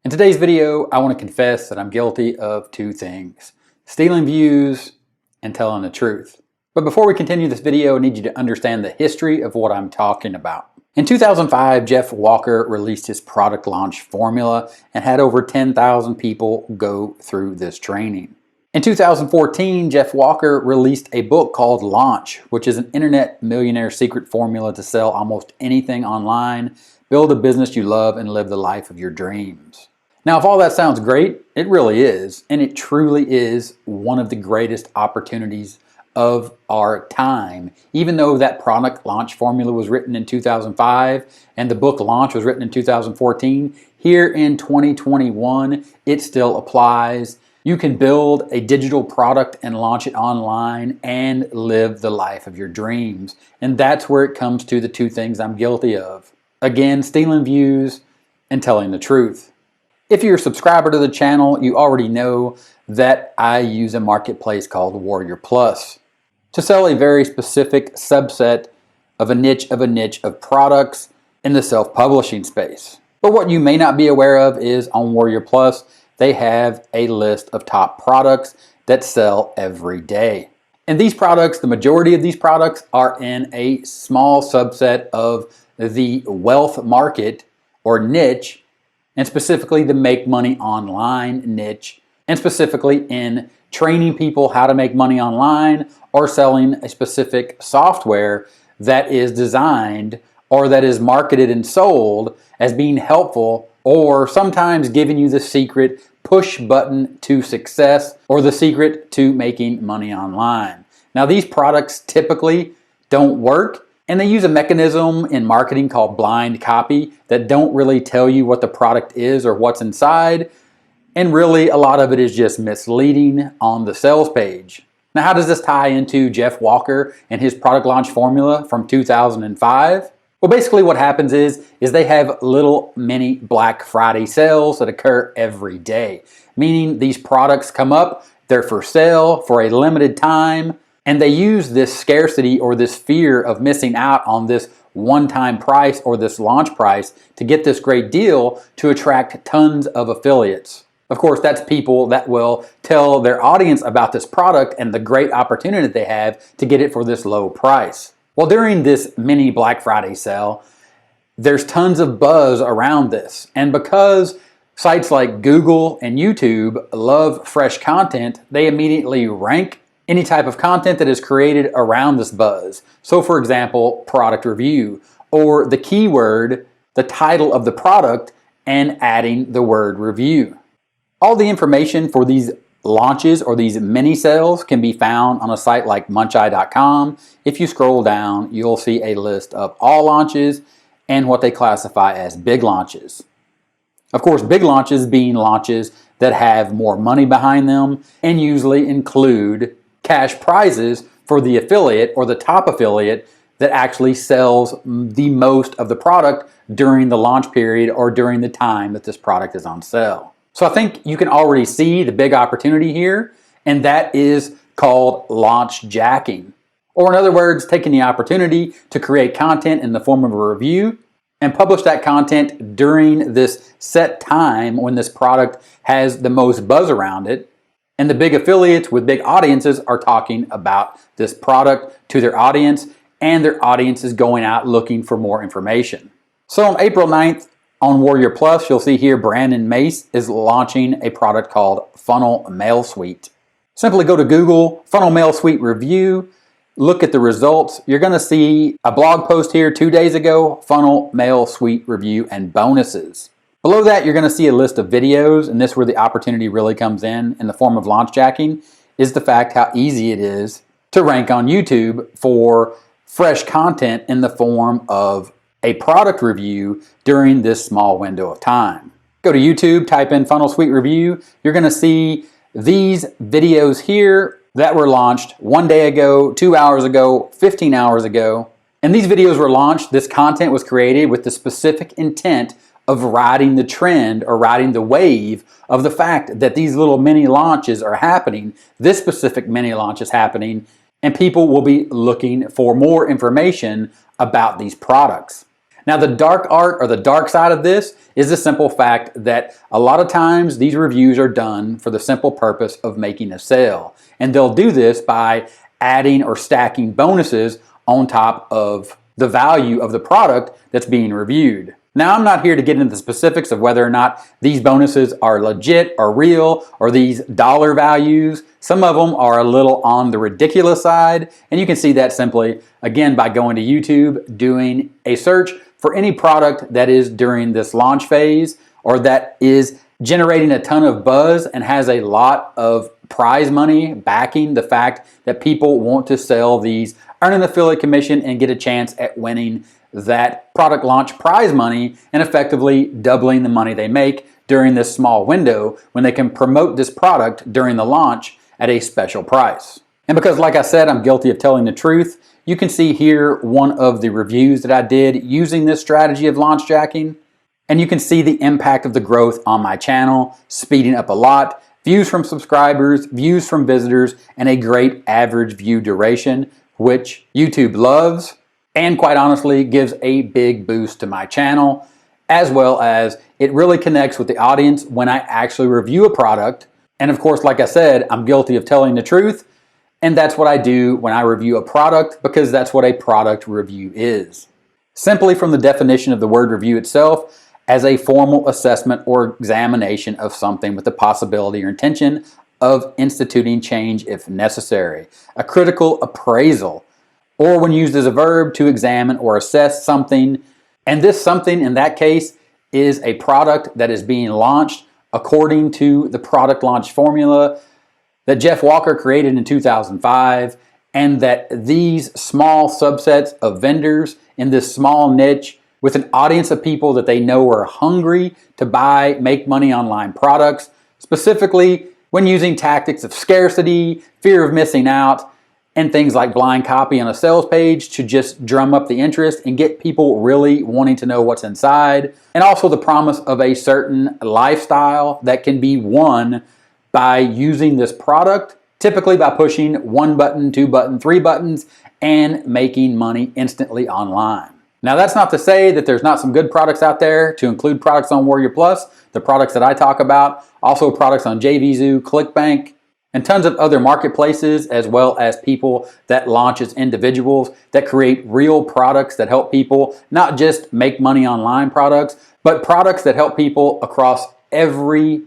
In today's video, I want to confess that I'm guilty of two things: stealing views and telling the truth. But before we continue this video, I need you to understand the history of what I'm talking about. In 2005, Jeff Walker released his product launch formula and had over 10,000 people go through this training. In 2014, Jeff Walker released a book called Launch, which is an internet millionaire secret formula to sell almost anything online, build a business you love, and live the life of your dreams. Now, if all that sounds great, it really is, and it truly is one of the greatest opportunities of our time. Even though that product launch formula was written in 2005 and the book Launch was written in 2014, here in 2021, it still applies. You can build a digital product and launch it online and live the life of your dreams. And that's where it comes to the two things I'm guilty of. Again, stealing views and telling the truth. If you're a subscriber to the channel, you already know that I use a marketplace called Warrior Plus to sell a very specific subset of a niche of products in the self-publishing space. But what you may not be aware of is on Warrior Plus, they have a list of top products that sell every day. And these products, the majority of these products are in a small subset of the wealth market or niche, and specifically the make money online niche, and specifically in training people how to make money online or selling a specific software that is designed or that is marketed and sold as being helpful, or sometimes giving you the secret push button to success or the secret to making money online. Now, these products typically don't work, and they use a mechanism in marketing called blind copy that don't really tell you what the product is or what's inside. And really, a lot of it is just misleading on the sales page. Now, how does this tie into Jeff Walker and his product launch formula from 2005? Well, basically what happens is they have little mini Black Friday sales that occur every day. Meaning these products come up, they're for sale for a limited time, and they use this scarcity or this fear of missing out on this one-time price or this launch price to get this great deal to attract tons of affiliates. Of course, that's people that will tell their audience about this product and the great opportunity they have to get it for this low price. Well, during this mini Black Friday sale, there's tons of buzz around this. And because sites like Google and YouTube love fresh content, they immediately rank any type of content that is created around this buzz. So for example, product review, or the keyword, the title of the product, and adding the word review. All the information for these launches or these mini sales can be found on a site like muncheye.com. If you scroll down, you'll see a list of all launches and what they classify as big launches. Of course, big launches being launches that have more money behind them and usually include cash prizes for the affiliate or the top affiliate that actually sells the most of the product during the launch period or during the time that this product is on sale. So I think you can already see the big opportunity here, and that is called launch jacking. Or in other words, taking the opportunity to create content in the form of a review and publish that content during this set time when this product has the most buzz around it. And the big affiliates with big audiences are talking about this product to their audience, and their audience is going out looking for more information. So on April 9th on Warrior Plus, you'll see here Brandon Mace is launching a product called Funnel Mail Suite. Simply go to Google, Funnel Mail Suite Review, look at the results. You're going to see a blog post here 2 days ago, Funnel Mail Suite Review and bonuses. Below that, you're going to see a list of videos, and this is where the opportunity really comes in the form of launch jacking, is the fact how easy it is to rank on YouTube for fresh content in the form of a product review during this small window of time. Go to YouTube, type in Funnel Suite Review. You're going to see these videos here that were launched 1 day ago, 2 hours ago, 15 hours ago. And these videos were launched, this content was created with the specific intent of riding the trend or riding the wave of the fact that these little mini launches are happening. This specific mini launch is happening, and people will be looking for more information about these products. Now, the dark art or the dark side of this is the simple fact that a lot of times these reviews are done for the simple purpose of making a sale. And they'll do this by adding or stacking bonuses on top of the value of the product that's being reviewed. Now, I'm not here to get into the specifics of whether or not these bonuses are legit or real or these dollar values. Some of them are a little on the ridiculous side, and you can see that simply, again, by going to YouTube, doing a search for any product that is during this launch phase or that is generating a ton of buzz and has a lot of prize money backing the fact that people want to sell these, earn an affiliate commission, and get a chance at winning that product launch prize money and effectively doubling the money they make during this small window when they can promote this product during the launch at a special price. And because, like I said, I'm guilty of telling the truth, you can see here one of the reviews that I did using this strategy of launch jacking. And you can see the impact of the growth on my channel, speeding up a lot, views from subscribers, views from visitors, and a great average view duration, which YouTube loves and quite honestly gives a big boost to my channel, as well as it really connects with the audience when I actually review a product. And of course, like I said, I'm guilty of telling the truth, and that's what I do when I review a product because that's what a product review is. Simply from the definition of the word review itself, as a formal assessment or examination of something with the possibility or intention of instituting change if necessary. A critical appraisal, or when used as a verb, to examine or assess something. And this something in that case is a product that is being launched according to the product launch formula that Jeff Walker created in 2005, and that these small subsets of vendors in this small niche with an audience of people that they know are hungry to buy, make money online products, specifically when using tactics of scarcity, fear of missing out, and things like blind copy on a sales page to just drum up the interest and get people really wanting to know what's inside. And also the promise of a certain lifestyle that can be won by using this product, typically by pushing 1 button, 2 buttons, 3 buttons, and making money instantly online. Now, that's not to say that there's not some good products out there, to include products on Warrior Plus, the products that I talk about, also products on JVZoo, ClickBank, and tons of other marketplaces, as well as people that launch as individuals that create real products that help people not just make money online products, but products that help people across every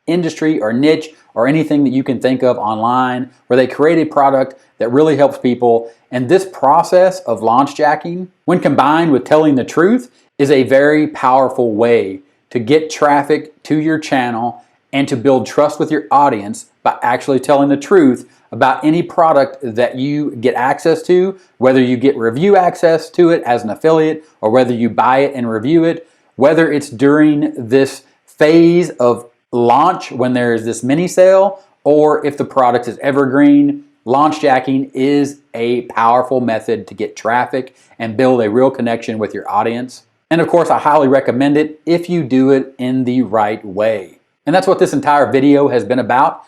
industry or niche or anything that you can think of online, where they create a product that really helps people. And this process of launch jacking, when combined with telling the truth, is a very powerful way to get traffic to your channel and to build trust with your audience by actually telling the truth about any product that you get access to, whether you get review access to it as an affiliate or whether you buy it and review it, whether it's during this phase of launch when there is this mini sale, or if the product is evergreen. Launch jacking is a powerful method to get traffic and build a real connection with your audience. And of course, I highly recommend it if you do it in the right way. And that's what this entire video has been about.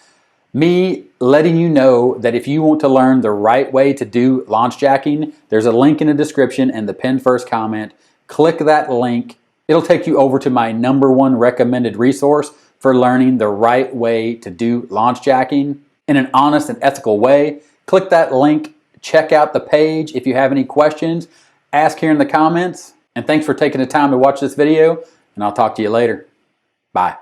Me letting you know that if you want to learn the right way to do launch jacking, there's a link in the description and the pinned first comment. Click that link. It'll take you over to my #1 recommended resource for learning the right way to do launch jacking in an honest and ethical way. Click that link, check out the page. If you have any questions, ask here in the comments. And thanks for taking the time to watch this video, and I'll talk to you later. Bye.